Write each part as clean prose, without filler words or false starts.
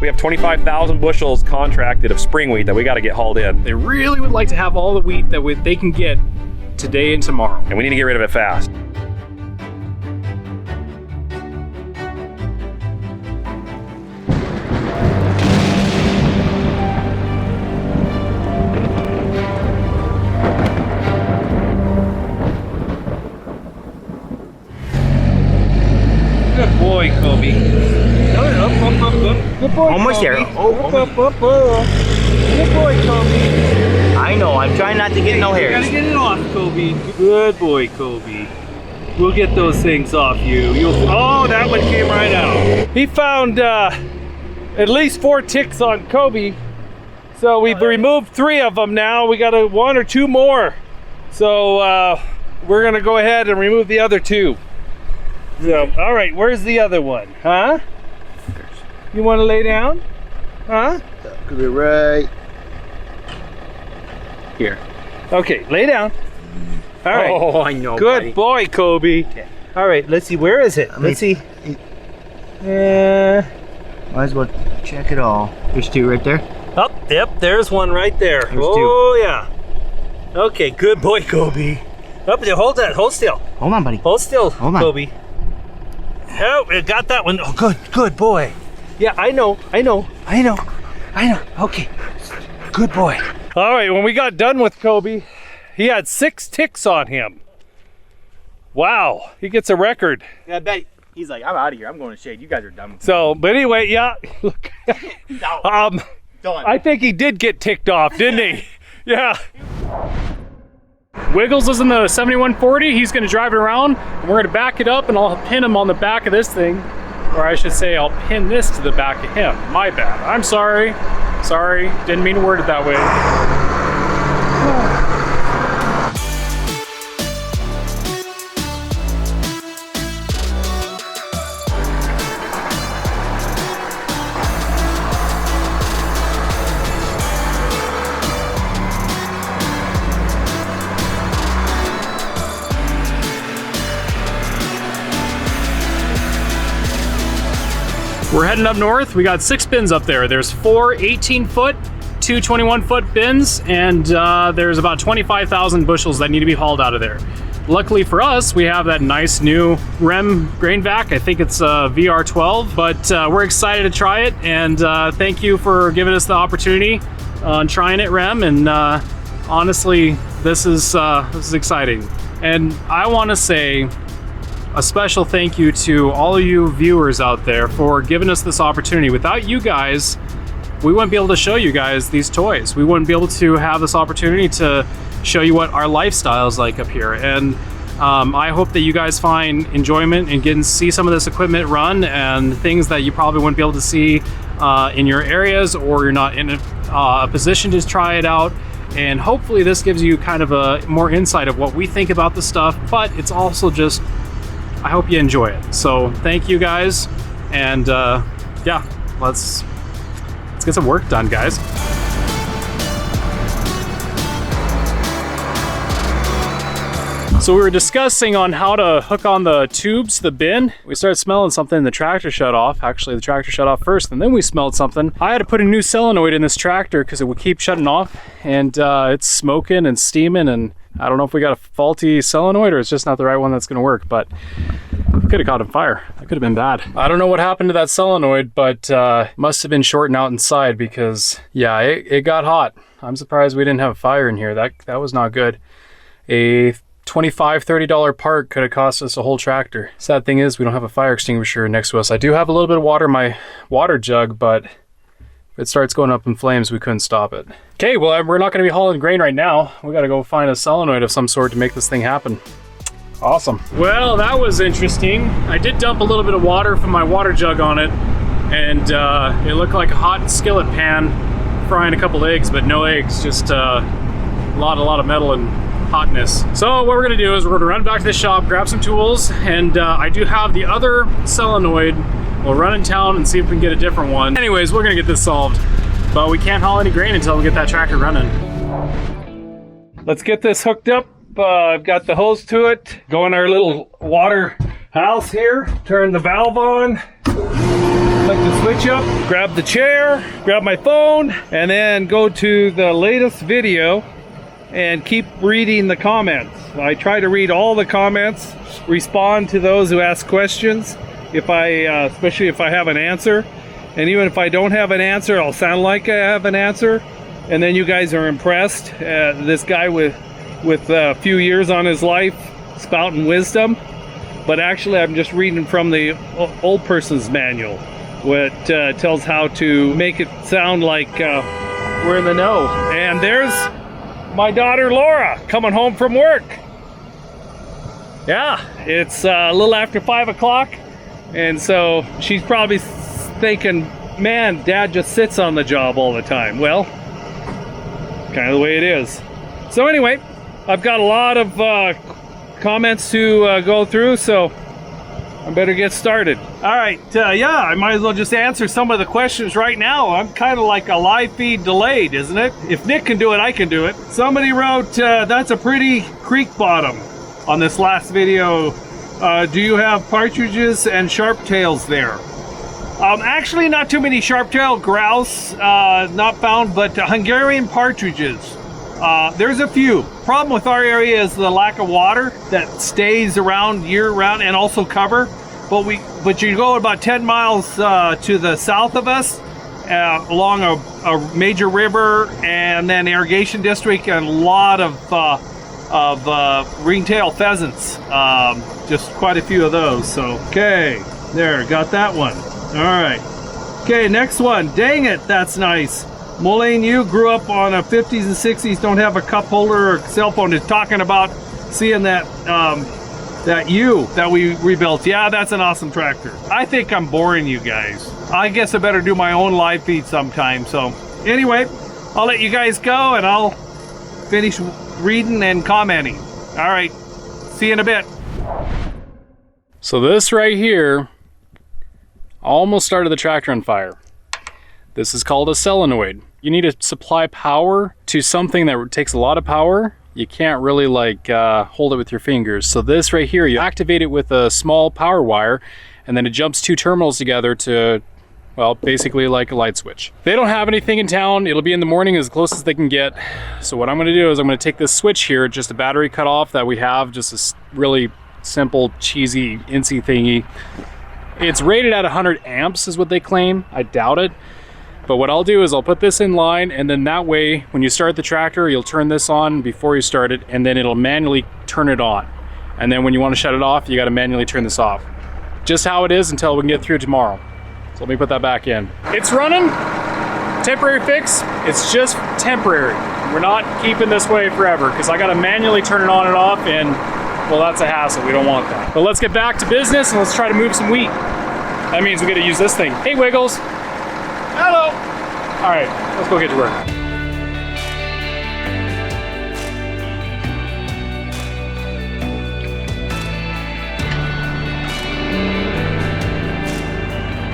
We have 25,000 bushels contracted of spring wheat that we got to get hauled in. They really would like to have all the wheat that they can get today and tomorrow. And we need to get rid of it fast. Good boy, Kobe. Good boy, Almost Kobe. there. Up. Good boy, Kobe. I know, I'm trying not to get no You hairs. gotta get it off, Kobe. Good boy, Kobe. We'll get those things off you. Oh, that one came right out. He found at least 4 ticks on Kobe. So we've removed 3 of them now. We got 1 or 2 more. So we're gonna go ahead and remove the other 2. So, all right, where's the other one? Huh? You wanna lay down? Huh? Could be right here. Okay, lay down. All right. Oh, I know. Good buddy. boy, Kobe. Okay. All right, let's see. Where is it? Let's see. Might as well check it all. There's 2 right there. Oh, yep, there's one right there. There's 2. Oh, yeah. Okay, good boy, Kobe. Up there, hold that. Hold still. Hold on, buddy. Hold still, Hold on. Kobe. Oh, it got that one. Oh, good boy. Yeah, I know. Okay, good boy. All right, when we got done with Kobe, he had 6 ticks on him. Wow, he gets a record. Yeah, I bet he's like, I'm out of here. I'm going to shade. You guys are done. So, but anyway, yeah. Look, Done. I think he did get ticked off, didn't he? Yeah. Wiggles is in the 7140. He's going to drive it around. And we're going to back it up, and I'll pin him on the back of this thing. Or I should say, I'll pin this to the back of him. My bad. I'm sorry. Sorry. Didn't mean to word it that way. We're heading up north. We got 6 bins up there. There's 4 18-foot, 2 21-foot bins, and there's about 25,000 bushels that need to be hauled out of there. Luckily for us, we have that nice new REM grain vac. I think it's VR12, but we're excited to try it, and thank you for giving us the opportunity on trying it, REM. And honestly, this is exciting. And I want to say a special thank you to all of you viewers out there for giving us this opportunity. Without you guys, we wouldn't be able to show you guys these toys. We wouldn't be able to have this opportunity to show you what our lifestyle is like up here. And I hope that you guys find enjoyment in getting to see some of this equipment run and things that you probably wouldn't be able to see in your areas, or you're not in a position to try it out. And hopefully this gives you kind of a more insight of what we think about the stuff, but it's also just, I hope you enjoy it. So thank you guys, and yeah, let's get some work done, guys. So we were discussing on how to hook on the tubes to the bin. We started smelling something, the tractor shut off. Actually, the tractor shut off first, and then we smelled something. I had to put a new solenoid in this tractor because it would keep shutting off, and it's smoking and steaming, and I don't know if we got a faulty solenoid or it's just not the right one that's gonna work, but could have caught on fire. That could have been bad. I don't know what happened to that solenoid, but must have been shorting out inside because, yeah, it got hot. I'm surprised we didn't have a fire in here. That was not good. A $25–30 part could have cost us a whole tractor. Sad thing is we don't have a fire extinguisher next to us. I do have a little bit of water in my water jug, but if it starts going up in flames, we couldn't stop it. Okay, well, we're not going to be hauling grain right now. We got to go find a solenoid of some sort to make this thing happen. Awesome. Well, that was interesting. I did dump a little bit of water from my water jug on it, and it looked like a hot skillet pan frying a couple eggs, but no eggs, just a lot of metal and hotness. So what we're gonna do is we're gonna run back to the shop, grab some tools, and I do have the other solenoid. We'll run in town and see if we can get a different one. Anyways, we're gonna get this solved, but we can't haul any grain until we get that tractor running. Let's get this hooked up. I've got the hose to it. Go in our little water house here, turn the valve on. Flick the switch up, grab the chair, grab my phone, and then go to the latest video and keep reading the comments. I try to read all the comments, respond to those who ask questions, especially if I have an answer. And even if I don't have an answer, I'll sound like I have an answer. And then you guys are impressed. This guy with a few years on his life, spouting wisdom. But actually, I'm just reading from the old person's manual, what tells how to make it sound like we're in the know. And there's my daughter Laura coming home from work. Yeah, it's a little after 5 o'clock, and so she's probably thinking, man, Dad just sits on the job all the time. Well, kind of the way it is. So anyway, I've got a lot of comments to go through, so I better get started. All right, yeah, I might as well just answer some of the questions right now. I'm kind of like a live feed delayed, isn't it? If Nick can do it, I can do it. Somebody wrote, that's a pretty creek bottom on this last video. Do you have partridges and sharp tails there? Actually, not too many sharp-tailed grouse, not found, but Hungarian partridges. There's a few. Problem with our area is the lack of water that stays around year-round, and also cover. But you go about 10 miles to the south of us, along a major river, and then irrigation district, and a lot of ringtail pheasants. Just quite a few of those. So, okay, there, got that one. All right. Okay, next one. Dang it, that's nice. Mullane, you grew up on a 50s and 60s, don't have a cup holder or cell phone. Is talking about seeing that that U that we rebuilt. Yeah, that's an awesome tractor. I think I'm boring you guys. I guess I better do my own live feed sometime. So anyway, I'll let you guys go and I'll finish reading and commenting. All right, see you in a bit. So this right here almost started the tractor on fire. This is called a solenoid. You need to supply power to something that takes a lot of power. You can't really like hold it with your fingers. So this right here, you activate it with a small power wire, and then it jumps 2 terminals together to, well, basically like a light switch. They don't have anything in town. It'll be in the morning as close as they can get. So what I'm gonna do is I'm gonna take this switch here, just a battery cutoff that we have, just a really simple, cheesy, INSI thingy. It's rated at 100 amps is what they claim. I doubt it. But what I'll do is I'll put this in line, and then that way, when you start the tractor, you'll turn this on before you start it, and then it'll manually turn it on. And then when you want to shut it off, you got to manually turn this off. Just how it is until we can get through tomorrow. So let me put that back in. It's running. Temporary fix. It's just temporary. We're not keeping this way forever because I got to manually turn it on and off, and well, that's a hassle. We don't want that. But let's get back to business and let's try to move some wheat. That means we got to use this thing. Hey, Wiggles. Hello. All right, let's go get to work.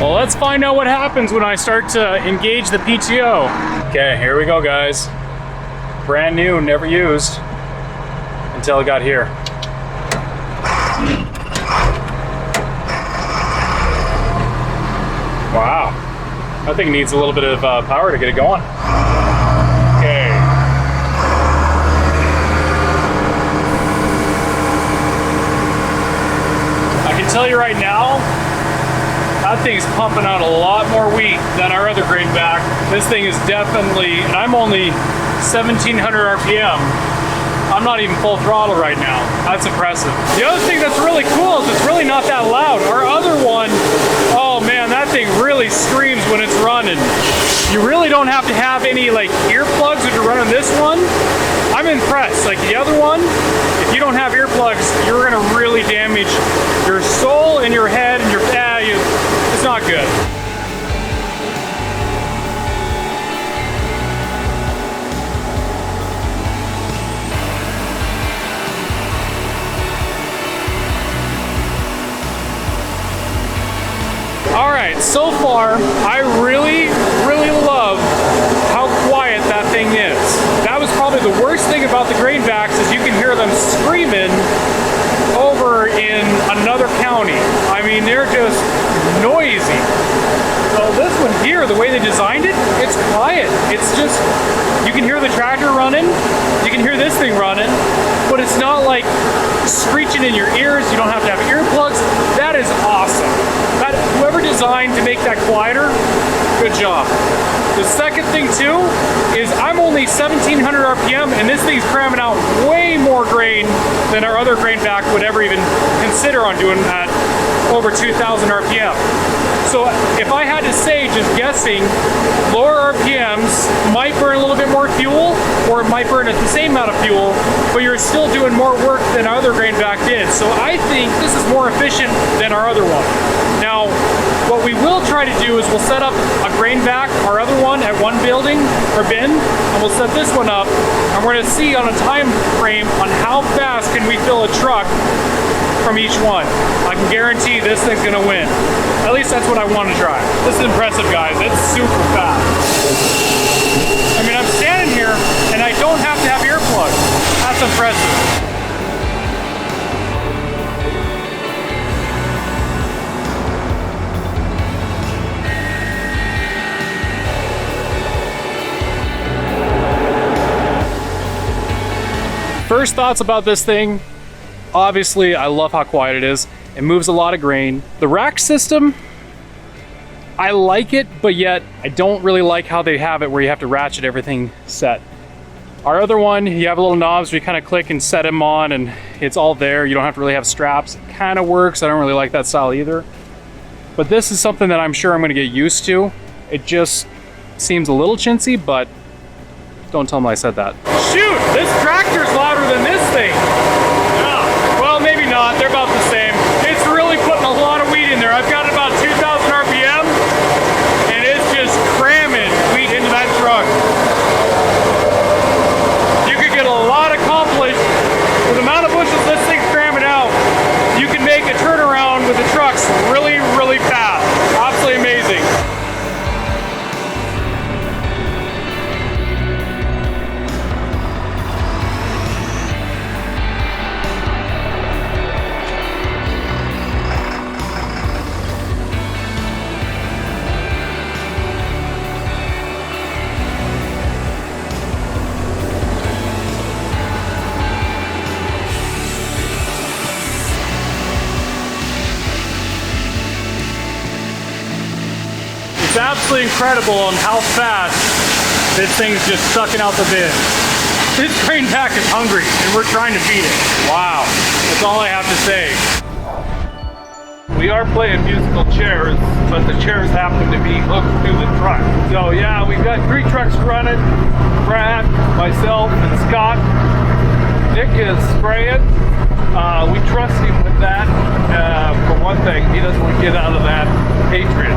Well, let's find out what happens when I start to engage the PTO. Okay, here we go, guys. Brand new, never used until it got here. Wow. That thing needs a little bit of power to get it going. Okay. I can tell you right now, that thing's pumping out a lot more wheat than our other grainvac. This thing is definitely, and I'm only 1700 RPM. I'm not even full throttle right now. That's impressive. The other thing that's really cool is it's really not that loud. Our other one, oh man, that thing really screams when it's running. You really don't have to have any like earplugs if you're running this one. I'm impressed. Like the other one, if you don't have earplugs, you're gonna really damage your soul and your head and your, it's not good. All right, so far, I really love how quiet that thing is. That was probably the worst thing about the grainvacs is you can hear them screaming over in another county. I mean, they're just noisy. behind it, it's quiet. It's just, you can hear the tractor running, you can hear this thing running, but it's not like screeching in your ears. You don't have to have earplugs. That is awesome. Whoever designed to make that quieter, good job. The second thing too is I'm only 1700 RPM and this thing's cramming out way more grain than our other grain vac would ever even consider on doing at over 2000 RPM. So if I had to say, just guessing, lower RPMs might burn a little bit more fuel, or it might burn at the same amount of fuel, but you're still doing more work than our other grain vac did. So I think this is more efficient than our other one. Now, what we will try to do is we'll set up a grain vac, our other one, at one building or bin, and we'll set this one up, and we're going to see on a time frame on how fast can we fill a truck from each one. I can guarantee this thing's gonna win. At least that's what I want to try. This is impressive, guys. It's super fast. I mean, I'm standing here and I don't have to have earplugs. That's impressive. First thoughts about this thing. Obviously, I love how quiet it is. It moves a lot of grain. The rack system, I like it, but yet I don't really like how they have it where you have to ratchet everything set. Our other one, you have little knobs where you kind of click and set them on and it's all there. You don't have to really have straps. It kind of works. I don't really like that style either. But this is something that I'm sure I'm going to get used to. It just seems a little chintzy, but don't tell them I said that. Shoot, this tractor's louder than this thing. Maybe not, they're about the same. It's really putting a lot of wheat in there. I've got about 2000 RPM and it's just cramming wheat into that truck. You could get a lot accomplished with the amount of bushels this thing's cramming out. You can make a turnaround with the trucks really, really fast. Absolutely amazing. It's absolutely incredible on how fast this thing's just sucking out the bin. This grain vac is hungry and we're trying to feed it. Wow, that's all I have to say. We are playing musical chairs, but the chairs happen to be hooked to the truck. So yeah, we've got 3 trucks running. Brad, myself, and Scott. Nick is spraying. We trust him with that. For one thing, he doesn't want to get out of that hatred.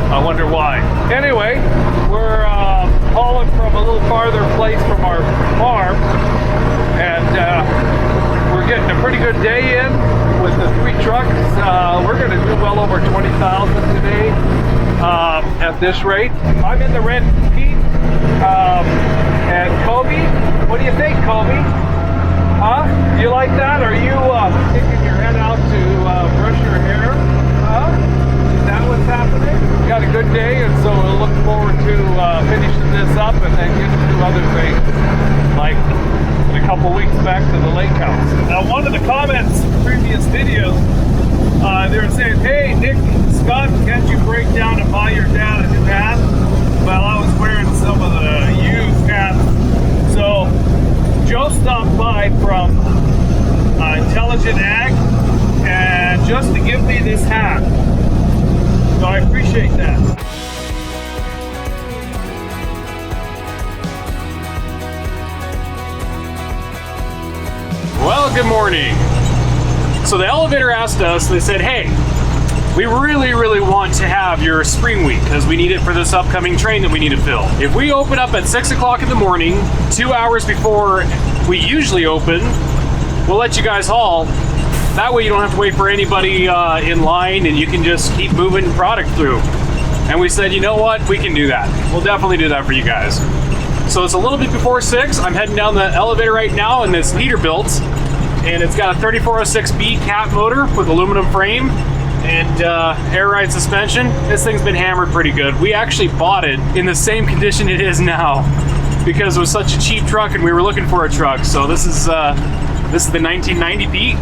I wonder why. Anyway, we're hauling from a little farther place from our farm, and we're getting a pretty good day in with the 3 trucks. We're going to do well over 20,000 today at this rate. I'm in the red Pete, and Kobe. What do you think, Kobe? Huh? You like that? Are you sticking your head out to brush your hair? Huh? Is that what's happening? We got a good day, and so we'll look forward to finishing this up and then getting to other things, like in a couple weeks back to the lake house. Now, one of the comments in previous videos, they were saying, hey, Nick, Scott, can't you break down and buy your dad a new hat? Well, I was wearing some of the used hats. So Joe stopped by from Intelligent Ag, and just to give me this hat. So I appreciate that. Well, good morning. So the elevator asked us, they said, hey, we really want to have your spring wheat because we need it for this upcoming train that we need to fill. If we open up at 6 o'clock in the morning, 2 hours before we usually open, we'll let you guys haul. That way you don't have to wait for anybody in line and you can just keep moving product through. And we said, you know what, we can do that. We'll definitely do that for you guys. So it's a little bit before 6. I'm heading down the elevator right now in this Peterbilt, and it's got a 3406B cat motor with aluminum frame. and air ride suspension. This thing's been hammered pretty good. We actually bought it in the same condition it is now because it was such a cheap truck and we were looking for a truck. So this is the 1990 Pete.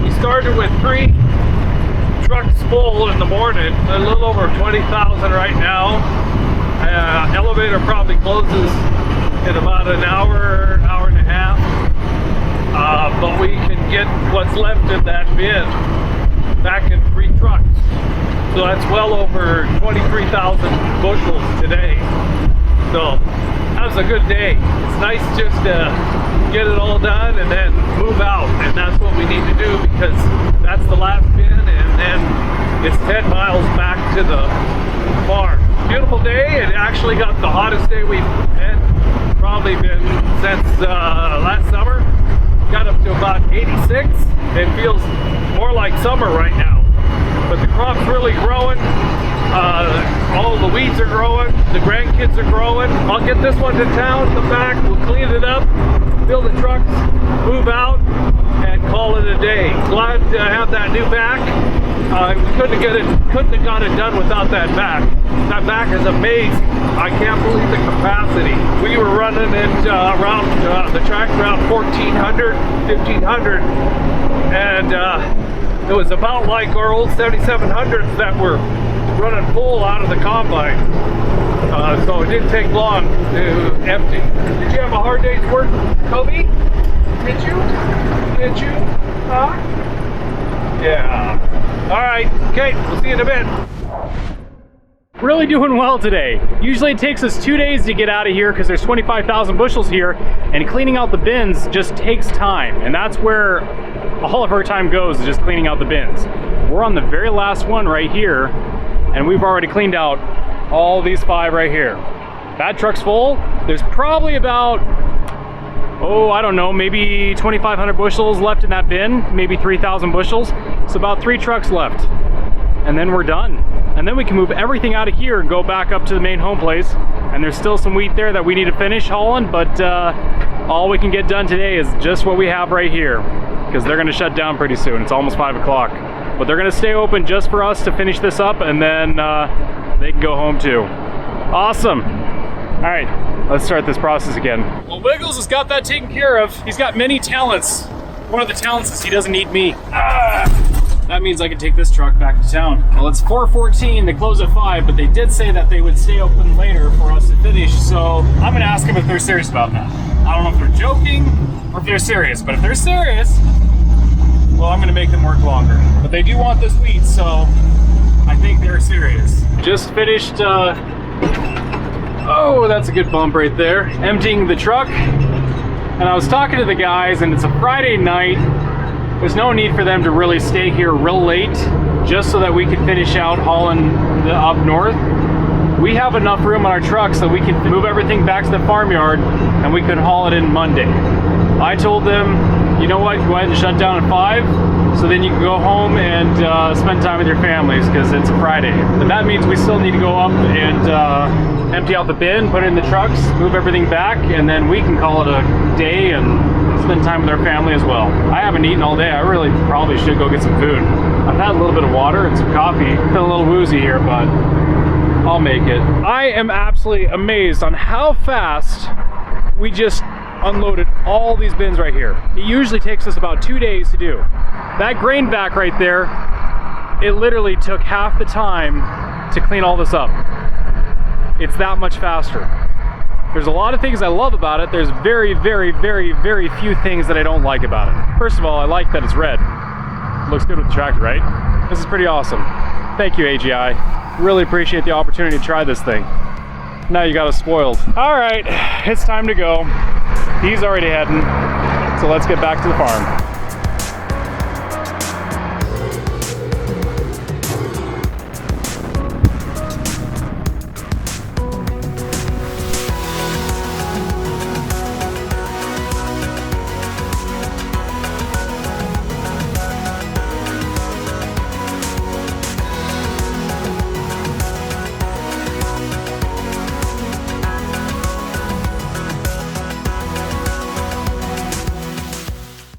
We started with 3 trucks full in the morning, a little over 20,000 right now. Elevator probably closes in about an hour, hour and a half. But we can get what's left in that bin back in 3 trucks. So that's well over 23,000 bushels today. So that was a good day. It's nice just to get it all done and then move out, and that's what we need to do because that's the last bin, and then it's 10 miles back to the farm. Beautiful day. It actually got the hottest day we've probably been since last summer. Got up to about 86. It feels more like summer right now, but the crop's really growing. All the weeds are growing, the grandkids are growing. I'll get this one to town, come back, we'll clean it up, fill the trucks, move out, and call it a day. Glad to have that new back. We couldn't have got it done without that back. That back is amazing. I can't believe the capacity. We were running it around the track around 1,400, 1,500, and it was about like our old 7700s that were running full out of the combine. So it didn't take long to empty. Did you have a hard day's work, Kobe? Did you? Did you? Huh? Yeah. All right. Okay. We'll see you in a bit. Really doing well today. Usually it takes us 2 days to get out of here because there's 25,000 bushels here, and cleaning out the bins just takes time, and that's where all of our time goes, is just cleaning out the bins. We're on the very last one right here, and we've already cleaned out all these 5 right here. That truck's full. There's probably about, I don't know, maybe 2,500 bushels left in that bin, maybe 3,000 bushels. So about 3 trucks left, and then we're done. And then we can move everything out of here and go back up to the main home place. And there's still some wheat there that we need to finish hauling, but all we can get done today is just what we have right here, because they're gonna shut down pretty soon. It's almost 5 o'clock. But they're gonna stay open just for us to finish this up, and then they can go home too. Awesome. All right, let's start this process again. Well, Wiggles has got that taken care of. He's got many talents. One of the talents is he doesn't need me. That means I can take this truck back to town. Well, it's 4:14, they close at 5, but they did say that they would stay open later for us to finish, so I'm gonna ask them if they're serious about that. I don't know if they're joking or if they're serious, but if they're serious, well, I'm gonna make them work longer. But they do want this wheat, so I think they're serious. Just finished, oh, that's a good bump right there. Emptying the truck, and I was talking to the guys, and it's a Friday night. There's no need for them to really stay here real late, just so that we can finish out hauling up north. We have enough room on our truck so we can move everything back to the farmyard, and we can haul it in Monday. I told them, you know what, go ahead and shut down at 5, so then you can go home and spend time with your families, because it's a Friday. But that means we still need to go up and empty out the bin, put it in the trucks, move everything back, and then we can call it a day and spend time with our family as well. I haven't eaten all day. I really probably should go get some food. I've had a little bit of water and some coffee. Been a little woozy here, but I'll make it. I am absolutely amazed on how fast we just unloaded all these bins right here. It usually takes us about 2 days to do. That grain vac right there, it literally took half the time to clean all this up. It's that much faster. There's a lot of things I love about it. There's very, very, very, very few things that I don't like about it. First of all, I like that it's red. Looks good with the tractor, right? This is pretty awesome. Thank you, AGI. Really appreciate the opportunity to try this thing. Now you got us spoiled. All right, it's time to go. He's already heading, so let's get back to the farm.